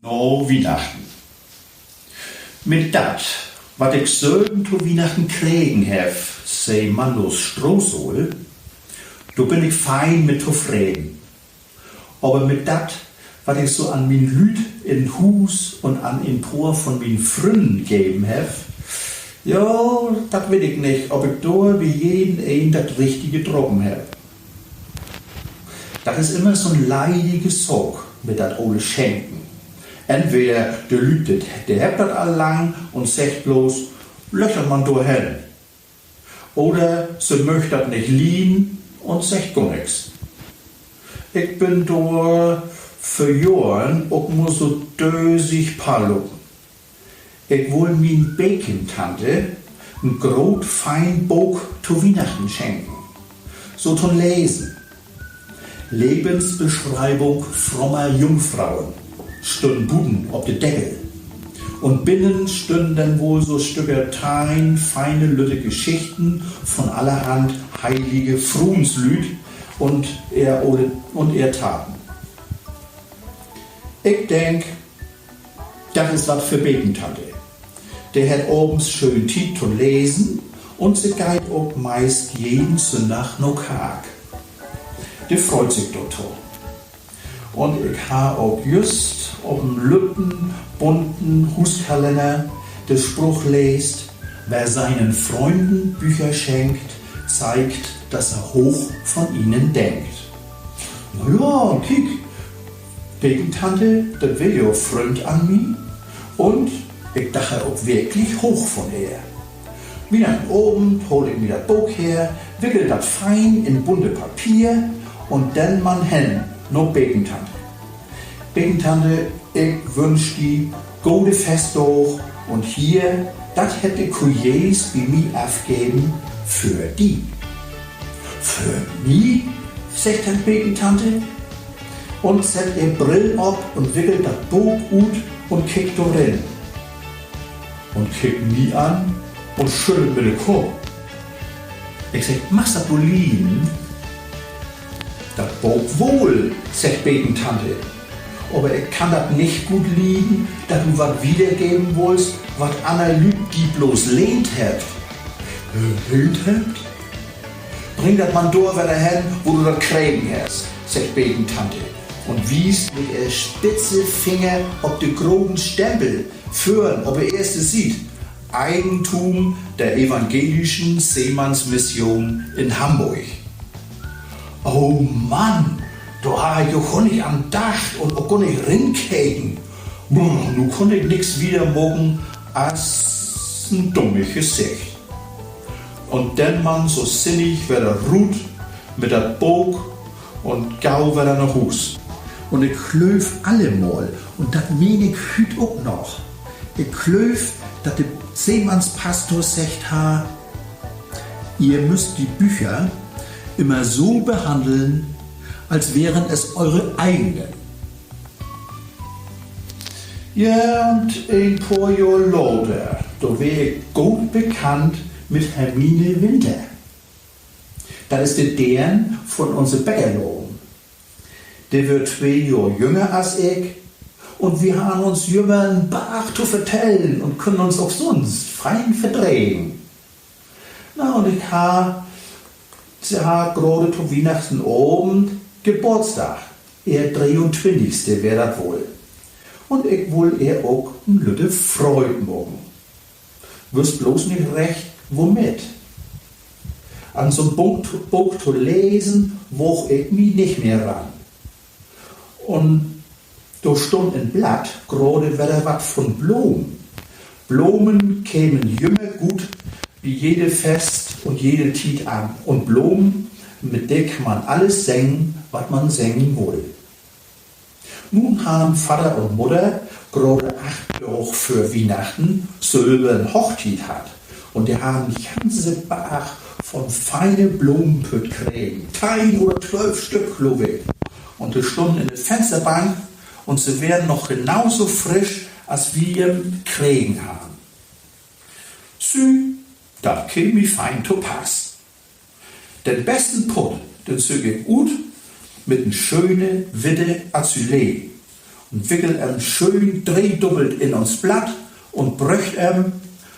No Weihnachten. Mit dat, wat ich sögen zu Weihnachten kriegen hef, sei Mandos Strohsohl, do bin ich fein mit zufrieden. Aber mit dat, wat ich so an min Lüd in Hus und an in Tor von min Fründen geben hef, ja, dat will ich nicht, ob ich da wie jeden ein dat Richtige trocken hef. Das ist immer so ein leidiges Sorg mit dat ole Schenken. Entweder der Lüd, der hebt dat allang und sagt bloß, löchert man da hin. Oder sie möcht dat nicht liehen und sagt gar nix. Ich bin da für Jahren auch nur so dösig Palo. Ich will min Bäckentante ein grot fein Buch zu Weihnachten schenken. So zum Lesen. Lebensbeschreibung frommer Jungfrauen. Stünden Buden ob de Deckel. Und binnen stünden dann wohl so Stücke Tein, feine Lütte Geschichten von allerhand heilige Fruenslüd und er Taten. Ich denk, das ist was für Betentante. Der hat abends schön Tiet zu lesen und sie geht auch meist jeden Sonntag noch Tag. Der freut sich total. Und ich ha auch just auf dem lütten, bunten Huskalender den Spruch lest, wer seinen Freunden Bücher schenkt, zeigt, dass er hoch von ihnen denkt. Na ja, kick, Betentante, das will ja Freund an mich und ich dachte auch wirklich hoch von ihr. Wie nach oben hol ich mir das Buch her, wickel das fein in bunte Papier und dann man hin. No Betentante. Betentante, ich wünsch die gute Festdag und hier, das hätte Kujes wie mi aufgeben für die. Für mi? Sagt dann Betentante und setzt ihr Brill ab und wickelt das Buch gut und kickt rein. Und kickt mi an und schüttelt mit dem Kopf. Ich sag, machst das wohl lieben? Das Buch wohl, sagt Betentante. Aber ich kann das nicht gut lieben, dass du was wiedergeben willst, was Anna Lüg die bloß lehnt hat. Lehnt hat? Bring das man da wieder hin, wo du das kriegen hast, sagt Betentante. Und wies mit ihr spitze Finger ob den groben Stempel führen, ob er erst es sieht. Eigentum der evangelischen Seemannsmission in Hamburg. Oh Mann, da habe ich auch nicht am Dach und auch gar nicht rinkeken. Nu konnte ich nix wieder morgen als ein dummes Gesicht. Und dann man so sinnig wieder ruht mit der Bog und gau wieder nach Hus. Und ich klöf allemal und das mein ich hüt auch noch. Ich klöf, dass der Seemannspastor sagt ha, ihr müsst die Bücher immer so behandeln, als wären es eure eigenen. Ja, und ein paar Jahre lauter, da wäre ich gut bekannt mit Hermine Winter. Das ist der deren von unserem Bäckerladen. Der wird 2 Jahre jünger als ich und wir haben uns Jüngern Bach zu vertellen und können uns auch sonst fein verdrehen. Na, und sie hat gerade zu Weihnachten Abend Geburtstag. Er 23. wäre das wohl. Und ich will er auch ein Lütte Freude morgen. Wirst bloß nicht recht, womit. An so einem Buch zu lesen, wo ich mich nicht mehr ran. Und da stund ein Blatt, gerade wieder was von Blumen. Blumen kämen jünger gut wie jede Fest und jede Tiet an. Und Blumen, mit der kann man alles singen, was man singen will. Nun haben Vater und Mutter gerade 8 Jahre für Weihnachten silberne Hochzeit hat. Und die haben die ganze Bach von feinen Blumenpütt kriegen. 10 oder 12 Stück, glaube ich. Und die stunden in der Fensterbank und sie werden noch genauso frisch, als wir kriegen haben. Das käme fein zu Pass. Den besten Putt, den züge ich gut mit einem schönen, witte Azulee. und wickelt schön drehdoppelt in uns Blatt und bröcht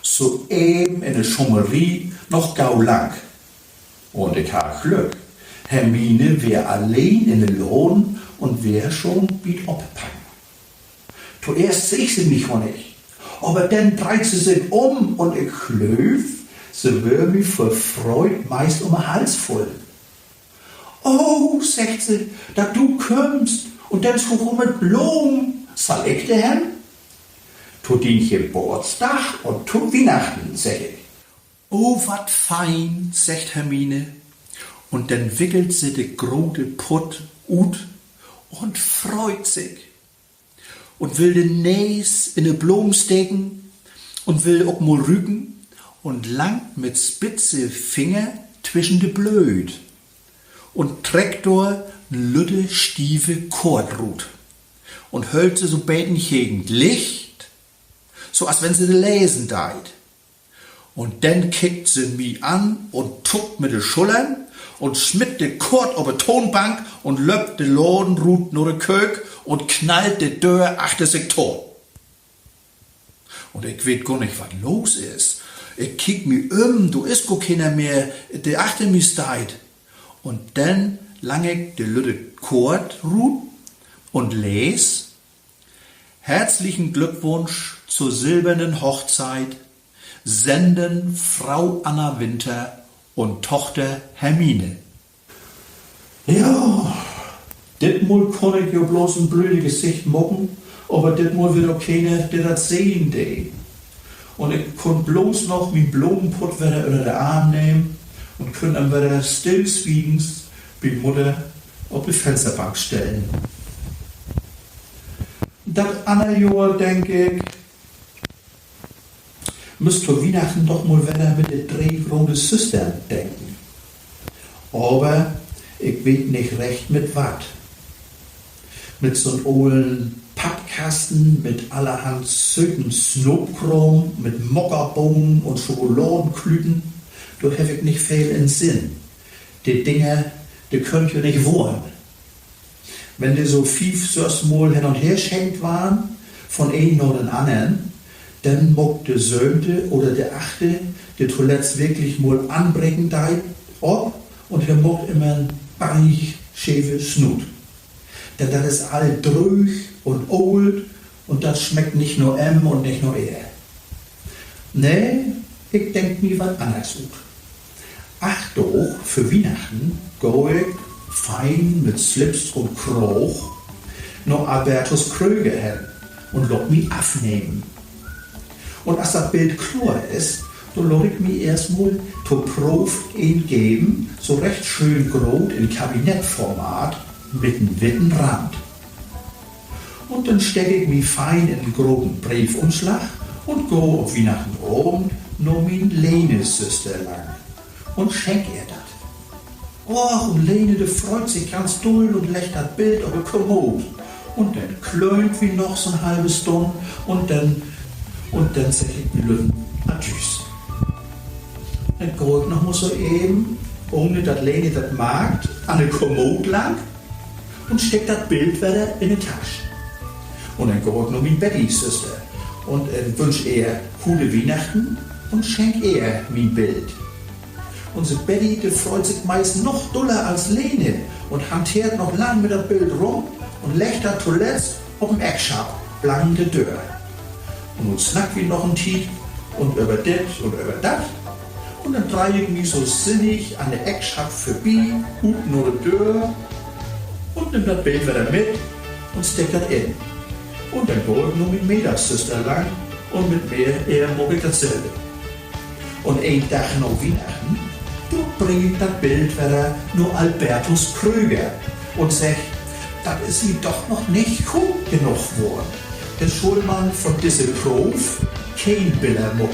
so eben in der Schummerie noch gau lang. Und ich hab Glück. Hermine wär allein in den Lohn und wär schon biet oppacken. Zuerst seh ich sie mich noch nicht, aber dann dreht sie sich und ich klöf, sie wär mich vor Freud meist um den Hals voll. Oh, sagt sie, da du kommst und dann schon mit Blumen, soll ich dir hen? Tu den Geburtstag und tu Weihnachten, sag ich. Oh, wat fein, sagt Hermine. Und dann wickelt sie de grote Putt ut und freut sich. Und will den Näs in de Blumen stecken und will auch mal rücken und langt mit spitze Finger zwischen de Blöd und trägt dort n lütte stiefe Kordrut und höllt sie so beten gegen Licht, so als wenn sie de lesen deit. Und dann kickt sie mi an und tuckt mit de Schullern und schmitt de Kord auf de Tonbank und löppt de Ladenrut nur de Kök und knallt de Dörr achter sich tot. Und ich weet gar nicht, was los ist. Ich kick mi du is go keiner mehr, de achter mi steit. Und dann lang ich de lütte Kordrut und les: Herzlichen Glückwunsch zur silbernen Hochzeit senden Frau Anna Winter und Tochter Hermine. Ja, dit Mal kann ich ja bloß ein blödes Gesicht mocken, aber dit Mal wird auch keiner, der das sehen de. Und ich kann bloß noch mein Blumenpott wieder unter den Arm nehmen und können dann wieder stillschweigens bei Mutter auf die Fensterbank stellen. Das andere Jahr, denke ich, müsst für Weihnachten doch mal wieder mit der drehrote Süster denken. Aber ich weet nicht recht mit wat. Mit so'n ollen Pappkasten mit allerhand süßen Snopkrom, mit Mockerbohnen und Schokoladenklüten, da hab ich nicht viel in Sinn. Die Dinger, die könnt ihr nicht wohnen. Wenn die so 5, 6 Mal hin und her schenkt waren, von einem oder den anderen, dann mock der Söhnte oder der Achte, der zuletzt wirklich mal anbrechen deit, ob und er mockt immer ein beinig schäfe Snut. Denn das ist all drüch und old und das schmeckt nicht nur und nicht nur er. Nee, ich denk mir was anderes gut. Ach doch, für Weihnachten go ich fein mit Slips und Kroch noch Albertus Kröger hin und lock mich aufnehmen. Und als das Bild klar ist, dann lock ich mir erstmal zur Prof geben, so recht schön groß in Kabinettformat mit einem witten Rand. Und dann stecke ich mich fein in den groben Briefumschlag und go auf Weihnachten Abend noch min Lene-Süster lang und schenk ihr dat. Och, und Lene, de freut sich ganz doll und legt das Bild auf die Kommode. Und dann klönt wie noch so ein halbes Stunde und dann sag ich mir Lütten, tschüss. Dann go ich noch mal so eben, ohne dass Lene das mag, an die Kommode lang und steckt das Bild wieder in die Tasche. Und dann go ich noch mit Betty-Süster und wünsch ihr gute Weihnachten und schenk ihr mein Bild. Unsere Betty, die freut sich meist noch doller als Lene und hantiert noch lang mit dem Bild rum und legt das zuletzt auf dem Eckschab, blank de Dörr. Und nun snackt wie noch ein Tiet und über dit und über dat. Und dann drehe ich mich so sinnig an der Eckschab vorbei, gut nur de Dörr und nimm das Bild wieder mit und steckt das in. Und dann go ich nur mit Mädersüster lang und mit mir eher mag ich dasselbe. Und ein Tag nach Weihnachten, du bring ich das Bild wieder nur Albertus Kröger und sag, das ist mir doch noch nicht gut genug geworden. Der Schulmann von dieser Prof kein Bilder muck.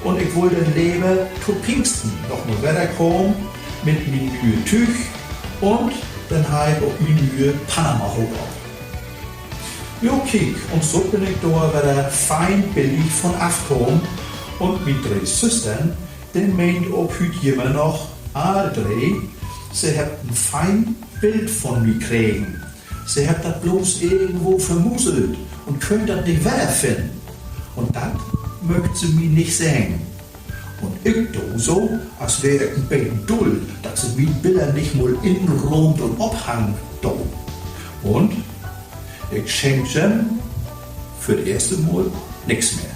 Und ich wollte lieber zu Pfingsten noch mal weiterkommen mit mir Mühe Tüch und dann halt auch mir Mühe Panama hoch. Jo, kiek, und so bin ich da wieder fein billig von Afkom und mit 3 Süstern, den meint auch heute jemand noch, alle 3, sie habt ein fein Bild von mir kriegen. sie hat das bloß irgendwo vermuselt und könnt das nicht wiederfinden. Und das mögt sie mir nicht sagen. Und ich do so, als wäre ich ein bisschen dull, dass sie mir Bilder nicht mal inräumt und abhangt do. Und ich schenk Jem für das erste Mal nichts mehr.